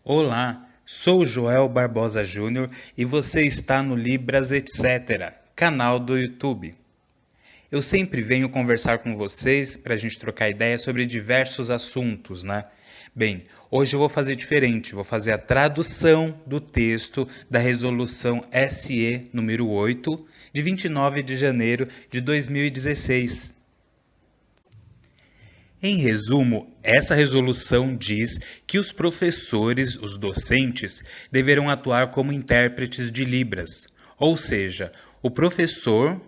Olá, sou Joel Barbosa Júnior e você está no Libras Etc., canal do YouTube. Eu sempre venho conversar com vocês para a gente trocar ideias sobre diversos assuntos, né? Bem, hoje eu vou fazer diferente, vou fazer a tradução do texto da Resolução SE número 8, de 29 de janeiro de 2016. Em resumo, essa resolução diz que os professores, os docentes, deverão atuar como intérpretes de Libras, ou seja, o professor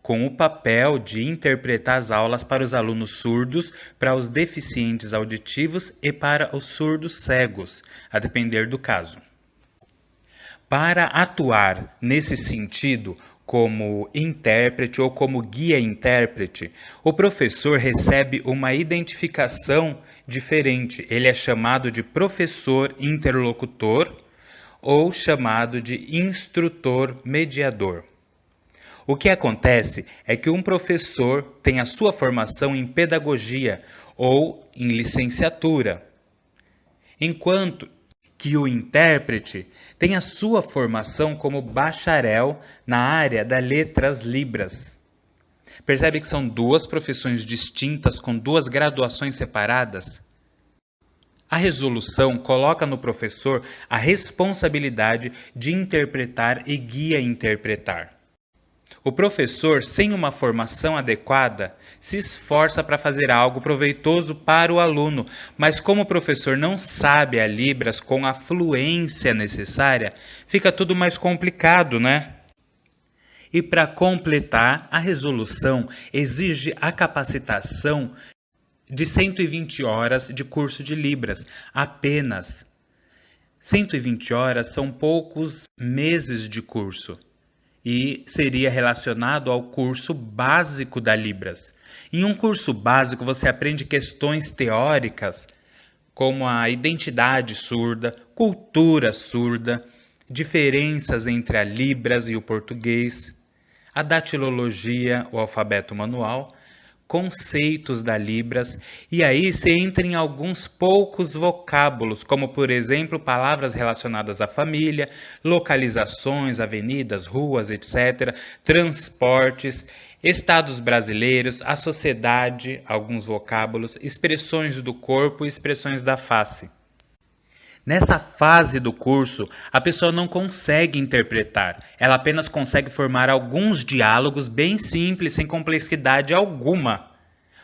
com o papel de interpretar as aulas para os alunos surdos, para os deficientes auditivos e para os surdos cegos, a depender do caso. Para atuar nesse sentido, como intérprete ou como guia-intérprete, o professor recebe uma identificação diferente. Ele é chamado de professor interlocutor ou chamado de instrutor mediador. O que acontece é que um professor tem a sua formação em pedagogia ou em licenciatura, enquanto que o intérprete tem a sua formação como bacharel na área das letras libras. Percebe que são duas profissões distintas com duas graduações separadas? A resolução coloca no professor a responsabilidade de interpretar e guia-interpretar. O professor, sem uma formação adequada, se esforça para fazer algo proveitoso para o aluno, mas como o professor não sabe a Libras com a fluência necessária, fica tudo mais complicado, né? E para completar, a resolução exige a capacitação de 120 horas de curso de Libras, apenas. 120 horas são poucos meses de curso e seria relacionado ao curso básico da Libras. Em um curso básico você aprende questões teóricas como a identidade surda, cultura surda, diferenças entre a Libras e o português, a datilologia, o alfabeto manual, conceitos da Libras, e aí você entra em alguns poucos vocábulos, como por exemplo palavras relacionadas à família, localizações, avenidas, ruas, etc., transportes, estados brasileiros, a sociedade, alguns vocábulos, expressões do corpo e expressões da face. Nessa fase do curso, a pessoa não consegue interpretar, ela apenas consegue formar alguns diálogos bem simples, sem complexidade alguma.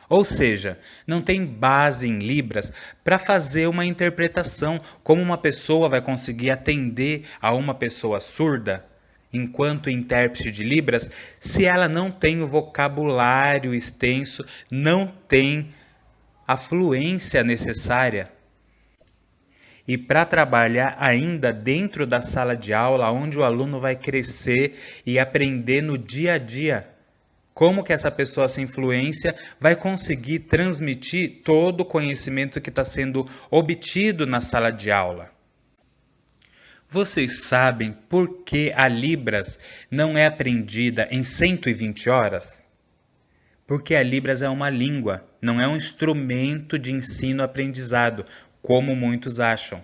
Ou seja, não tem base em Libras para fazer uma interpretação, como uma pessoa vai conseguir atender a uma pessoa surda, enquanto intérprete de Libras, se ela não tem o vocabulário extenso, não tem a fluência necessária. E para trabalhar ainda dentro da sala de aula, onde o aluno vai crescer e aprender no dia a dia, como que essa pessoa sem fluência vai conseguir transmitir todo o conhecimento que está sendo obtido na sala de aula. Vocês sabem por que a Libras não é aprendida em 120 horas? Porque a Libras é uma língua, não é um instrumento de ensino-aprendizado, como muitos acham.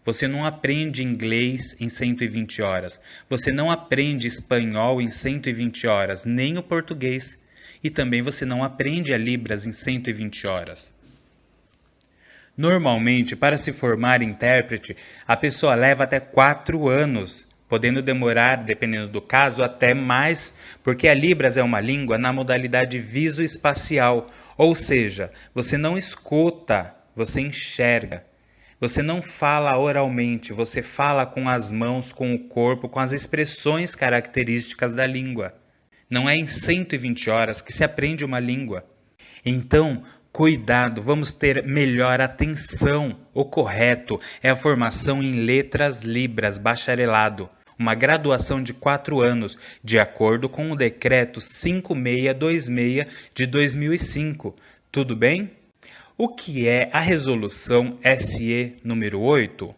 Você não aprende inglês em 120 horas. Você não aprende espanhol em 120 horas, nem o português. E também você não aprende a Libras em 120 horas. Normalmente, para se formar intérprete, a pessoa leva até 4 anos, podendo demorar, dependendo do caso, até mais, porque a Libras é uma língua na modalidade visoespacial, ou seja, você não escuta, você enxerga. Você não fala oralmente, você fala com as mãos, com o corpo, com as expressões características da língua. Não é em 120 horas que se aprende uma língua. Então, cuidado, vamos ter melhor atenção. O correto é a formação em letras Libras, bacharelado, uma graduação de 4 anos, de acordo com o decreto 5626 de 2005. Tudo bem? O que é a resolução SE número 8?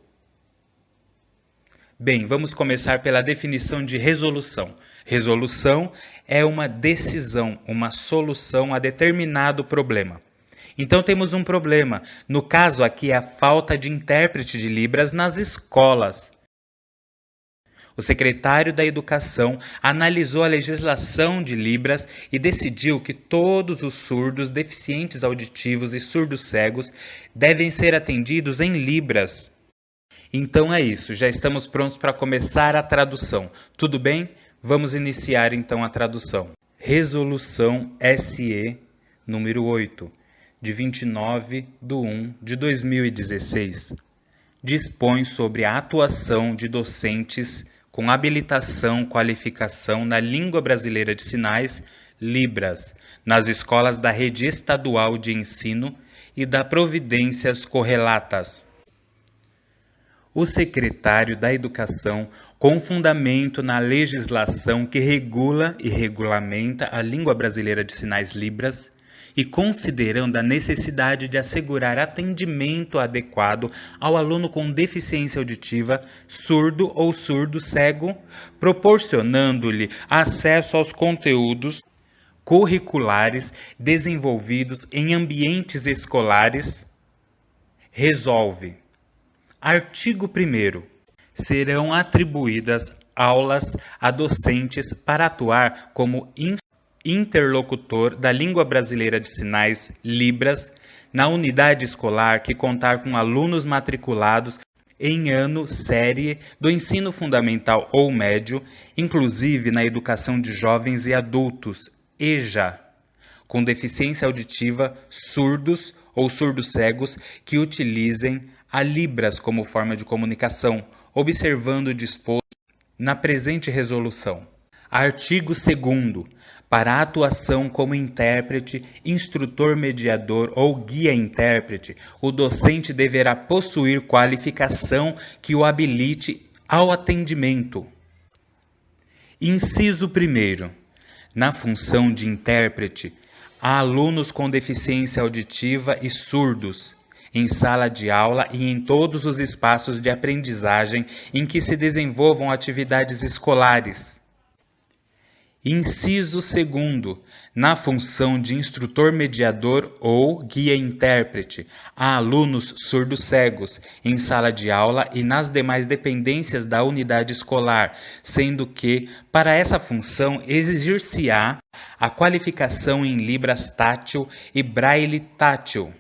Bem, vamos começar pela definição de resolução. Resolução é uma decisão, uma solução a determinado problema. Então temos um problema. No caso aqui é a falta de intérprete de Libras nas escolas. O secretário da Educação analisou a legislação de Libras e decidiu que todos os surdos, deficientes auditivos e surdos cegos devem ser atendidos em Libras. Então é isso, já estamos prontos para começar a tradução. Tudo bem? Vamos iniciar então a tradução. Resolução SE número 8, de 29/1/2016, dispõe sobre a atuação de docentes com habilitação, qualificação na língua brasileira de sinais, Libras, nas escolas da rede estadual de ensino e da providências correlatas. O secretário da Educação, com fundamento na legislação que regula e regulamenta a língua brasileira de sinais Libras, e considerando a necessidade de assegurar atendimento adequado ao aluno com deficiência auditiva, surdo ou surdo-cego, proporcionando-lhe acesso aos conteúdos curriculares desenvolvidos em ambientes escolares, resolve. Artigo 1º. Serão atribuídas aulas a docentes para atuar como interlocutor da língua brasileira de sinais Libras na unidade escolar que contar com alunos matriculados em ano, série do ensino fundamental ou médio, inclusive na educação de jovens e adultos, EJA, com deficiência auditiva, surdos ou surdos-cegos que utilizem a Libras como forma de comunicação, observando o disposto na presente resolução. Artigo 2º. Para a atuação como intérprete, instrutor mediador ou guia-intérprete, o docente deverá possuir qualificação que o habilite ao atendimento. Inciso 1º. Na função de intérprete, há alunos com deficiência auditiva e surdos, em sala de aula e em todos os espaços de aprendizagem em que se desenvolvam atividades escolares. Inciso 2º. Na função de instrutor mediador ou guia-intérprete, há alunos surdos-cegos em sala de aula e nas demais dependências da unidade escolar, sendo que, para essa função, exigir-se-á a qualificação em Libras tátil e Braille tátil.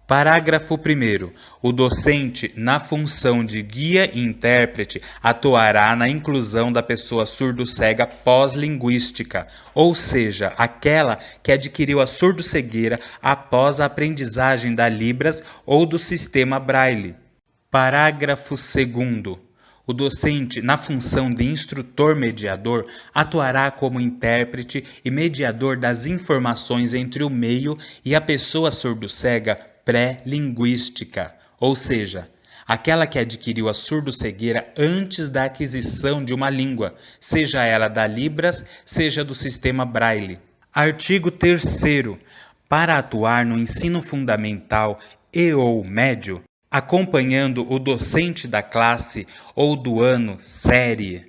Parágrafo 1º. O docente, na função de guia e intérprete, atuará na inclusão da pessoa surdo-cega pós-linguística, ou seja, aquela que adquiriu a surdo-cegueira após a aprendizagem da Libras ou do sistema Braille. Parágrafo 2º. O docente, na função de instrutor mediador, atuará como intérprete e mediador das informações entre o meio e a pessoa surdo-cega pré-linguística, ou seja, aquela que adquiriu a surdo-cegueira antes da aquisição de uma língua, seja ela da Libras, seja do sistema Braille. Artigo 3º. Para atuar no ensino fundamental e ou médio, acompanhando o docente da classe ou do ano série,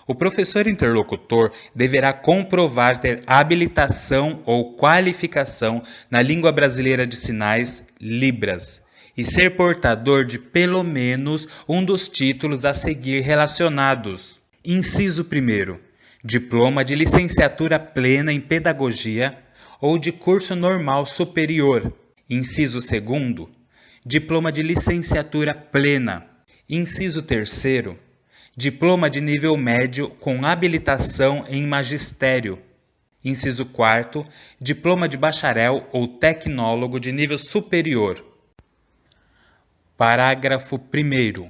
o professor interlocutor deverá comprovar ter habilitação ou qualificação na língua brasileira de sinais Libras e ser portador de pelo menos um dos títulos a seguir relacionados. Inciso 1º. Diploma de licenciatura plena em pedagogia ou de curso normal superior. Inciso 2º. Diploma de licenciatura plena. Inciso 3º. Diploma de nível médio com habilitação em magistério. Inciso 4º. Diploma de bacharel ou tecnólogo de nível superior. Parágrafo 1º.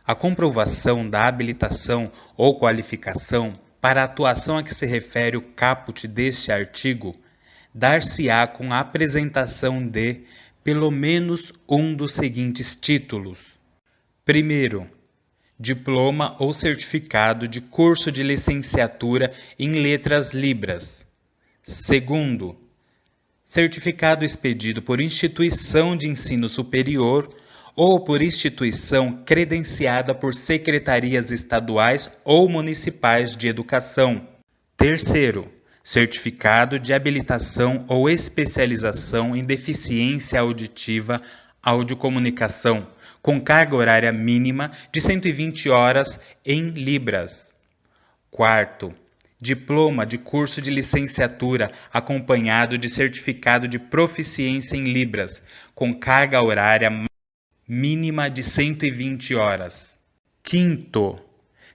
A comprovação da habilitação ou qualificação para a atuação a que se refere o caput deste artigo dar-se-á com a apresentação de, pelo menos, um dos seguintes títulos. Primeiro, diploma ou certificado de curso de licenciatura em letras Libras. Segundo, certificado expedido por instituição de ensino superior ou por instituição credenciada por secretarias estaduais ou municipais de educação. Terceiro, certificado de habilitação ou especialização em deficiência auditiva, audiocomunicação, com carga horária mínima de 120 horas em libras. Quarto, diploma de curso de licenciatura acompanhado de certificado de proficiência em libras, com carga horária mínima de 120 horas. Quinto,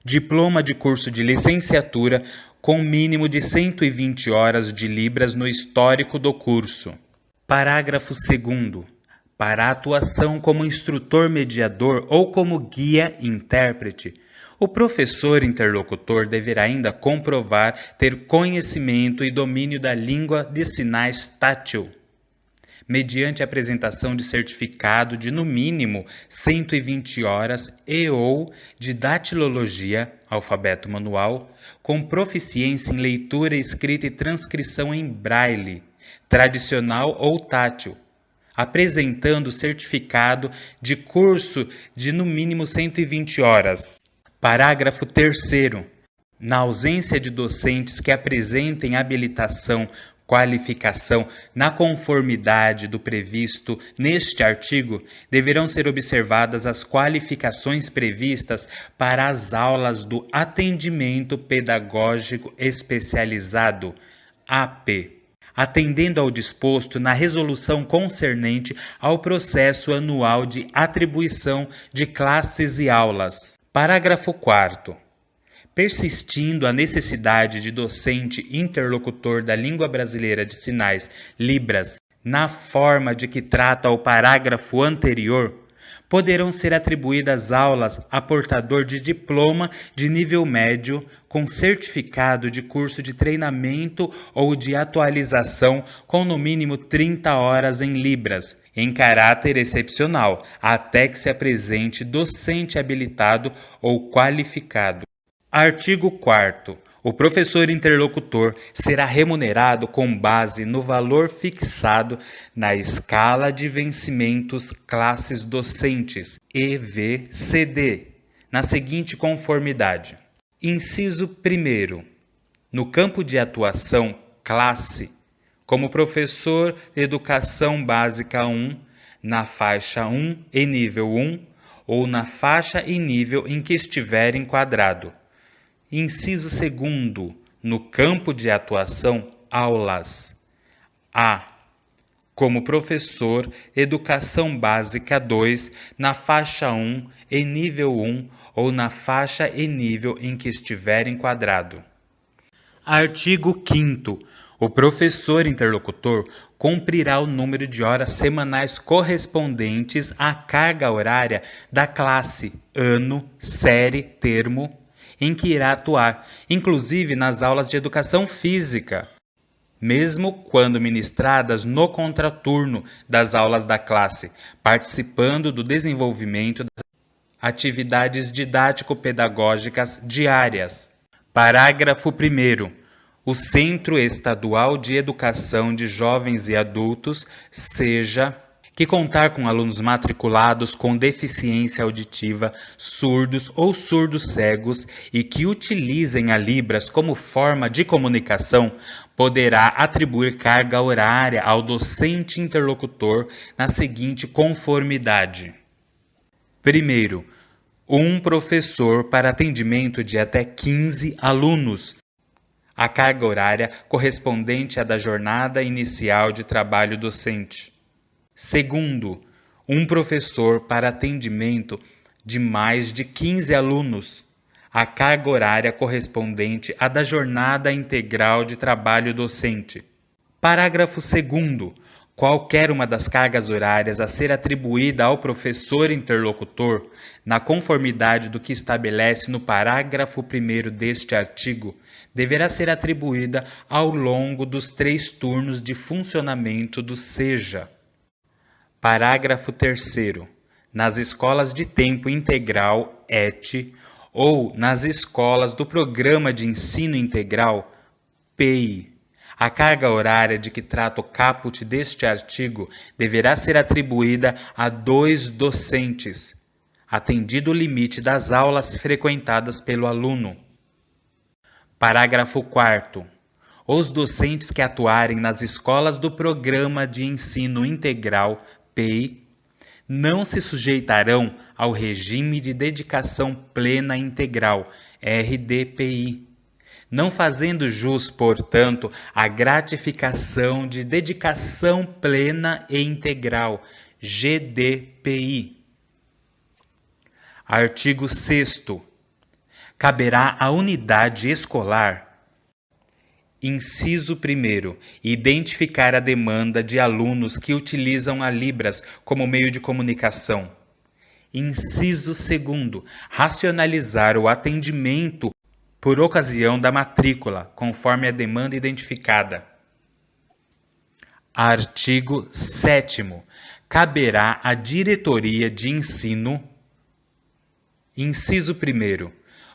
diploma de curso de licenciatura com mínimo de 120 horas de libras no histórico do curso. Parágrafo 2º. Para a atuação como instrutor mediador ou como guia-intérprete, o professor interlocutor deverá ainda comprovar ter conhecimento e domínio da língua de sinais tátil, mediante a apresentação de certificado de no mínimo 120 horas e ou de datilologia, alfabeto manual, com proficiência em leitura, escrita e transcrição em braille, tradicional ou tátil, apresentando certificado de curso de no mínimo 120 horas. Parágrafo 3º. Na ausência de docentes que apresentem habilitação, qualificação na conformidade do previsto neste artigo, deverão ser observadas as qualificações previstas para as aulas do Atendimento Pedagógico Especializado, AP, atendendo ao disposto na resolução concernente ao processo anual de atribuição de classes e aulas. Parágrafo 4º. Persistindo a necessidade de docente interlocutor da língua brasileira de sinais, Libras, na forma de que trata o parágrafo anterior, poderão ser atribuídas aulas a portador de diploma de nível médio com certificado de curso de treinamento ou de atualização com no mínimo 30 horas em Libras, em caráter excepcional, até que se apresente docente habilitado ou qualificado. Artigo 4º. O professor interlocutor será remunerado com base no valor fixado na escala de vencimentos classes docentes, EVCD, na seguinte conformidade. Inciso 1º. No campo de atuação, classe, como professor de Educação Básica 1, na faixa 1 e nível 1, ou na faixa e nível em que estiver enquadrado. Inciso 2º. No campo de atuação, aulas. A. Como professor, Educação Básica 2, na faixa 1 e nível 1, ou na faixa e nível em que estiver enquadrado. Artigo 5º. O professor interlocutor cumprirá o número de horas semanais correspondentes à carga horária da classe, ano, série, termo, em que irá atuar, inclusive nas aulas de educação física, mesmo quando ministradas no contraturno das aulas da classe, participando do desenvolvimento das atividades didático-pedagógicas diárias. Parágrafo 1º. O Centro Estadual de Educação de Jovens e Adultos, seja que contar com alunos matriculados com deficiência auditiva, surdos ou surdos cegos e que utilizem a Libras como forma de comunicação, poderá atribuir carga horária ao docente interlocutor na seguinte conformidade. Primeiro, um professor para atendimento de até 15 alunos. A carga horária correspondente à da jornada inicial de trabalho docente. Segundo, um professor para atendimento de mais de 15 alunos. A carga horária correspondente à da jornada integral de trabalho docente. Parágrafo 2º. Qualquer uma das cargas horárias a ser atribuída ao professor interlocutor, na conformidade do que estabelece no parágrafo 1º deste artigo, deverá ser atribuída ao longo dos 3 turnos de funcionamento do SEJA. Parágrafo 3º. Nas escolas de tempo integral, ET, ou nas escolas do Programa de Ensino Integral, PEI, a carga horária de que trata o caput deste artigo deverá ser atribuída a 2 docentes, atendido o limite das aulas frequentadas pelo aluno. Parágrafo 4º. Os docentes que atuarem nas escolas do Programa de Ensino Integral, PEI, não se sujeitarão ao regime de dedicação plena integral, RDPI, não fazendo jus, portanto, à gratificação de dedicação plena e integral, GDPI. Artigo 6º. Caberá à unidade escolar, inciso 1º, identificar a demanda de alunos que utilizam a Libras como meio de comunicação. Inciso 2º, racionalizar o atendimento por ocasião da matrícula, conforme a demanda identificada. Artigo 7º. Caberá à diretoria de ensino, inciso 1º,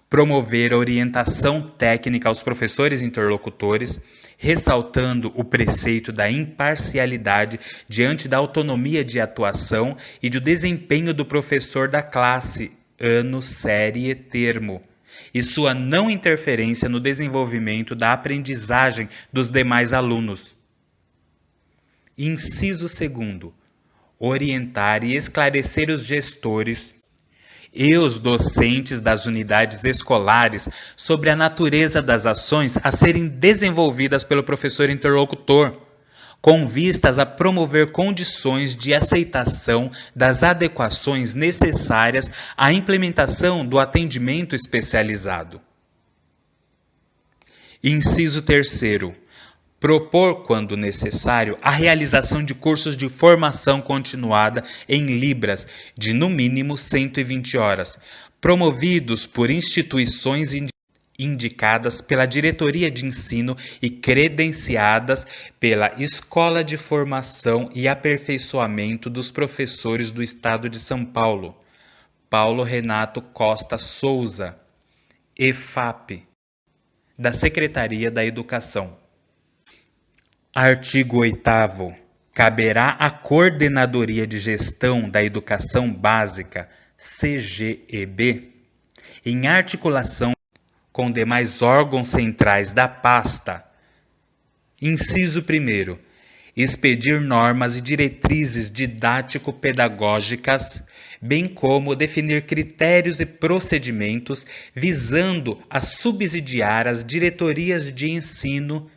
promover a orientação técnica aos professores interlocutores, ressaltando o preceito da imparcialidade diante da autonomia de atuação e do desempenho do professor da classe, ano, série e termo, e sua não interferência no desenvolvimento da aprendizagem dos demais alunos. Inciso 2º. Orientar e esclarecer os gestores e os docentes das unidades escolares sobre a natureza das ações a serem desenvolvidas pelo professor interlocutor, com vistas a promover condições de aceitação das adequações necessárias à implementação do atendimento especializado. Inciso 3º. Propor, quando necessário, a realização de cursos de formação continuada em Libras, de no mínimo 120 horas, promovidos por instituições indicadas pela Diretoria de Ensino e credenciadas pela Escola de Formação e Aperfeiçoamento dos Professores do Estado de São Paulo, Paulo Renato Costa Souza, EFAP, da Secretaria da Educação. Artigo 8º. Caberá à Coordenadoria de Gestão da Educação Básica, CGEB, em articulação com demais órgãos centrais da pasta, inciso 1º, expedir normas e diretrizes didático-pedagógicas, bem como definir critérios e procedimentos visando a subsidiar as diretorias de ensino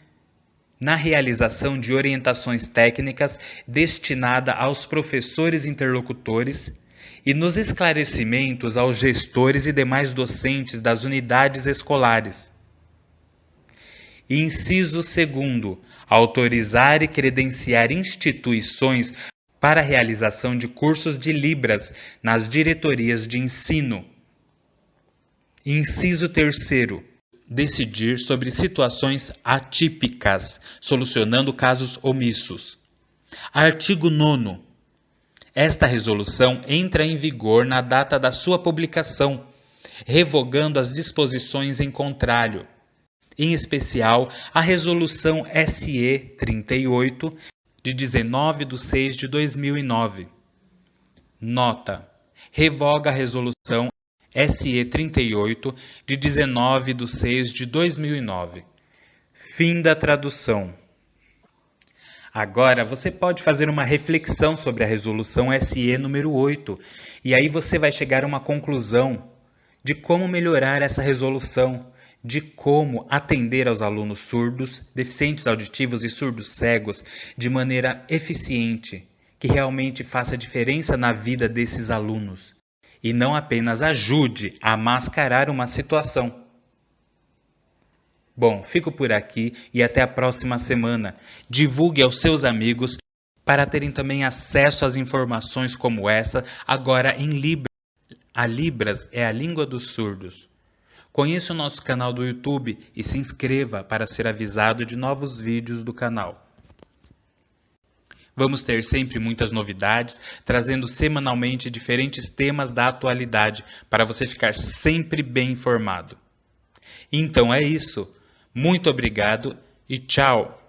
na realização de orientações técnicas destinada aos professores interlocutores e nos esclarecimentos aos gestores e demais docentes das unidades escolares. Inciso 2º. Autorizar e credenciar instituições para a realização de cursos de Libras nas diretorias de ensino. Inciso 3º. Decidir sobre situações atípicas, solucionando casos omissos. Artigo 9º. Esta resolução entra em vigor na data da sua publicação, revogando as disposições em contrário, em especial a Resolução SE 38, de 19/6/2009. Nota: revoga a Resolução SE 38, de 19/6/2009. Fim da tradução. Agora você pode fazer uma reflexão sobre a Resolução SE número 8, e aí você vai chegar a uma conclusão de como melhorar essa resolução, de como atender aos alunos surdos, deficientes auditivos e surdos cegos de maneira eficiente, que realmente faça diferença na vida desses alunos. E não apenas ajude a mascarar uma situação. Bom, fico por aqui e até a próxima semana. Divulgue aos seus amigos para terem também acesso às informações como essa, agora em Libras. A Libras é a língua dos surdos. Conheça o nosso canal do YouTube e se inscreva para ser avisado de novos vídeos do canal. Vamos ter sempre muitas novidades, trazendo semanalmente diferentes temas da atualidade para você ficar sempre bem informado. Então é isso. Muito obrigado e tchau!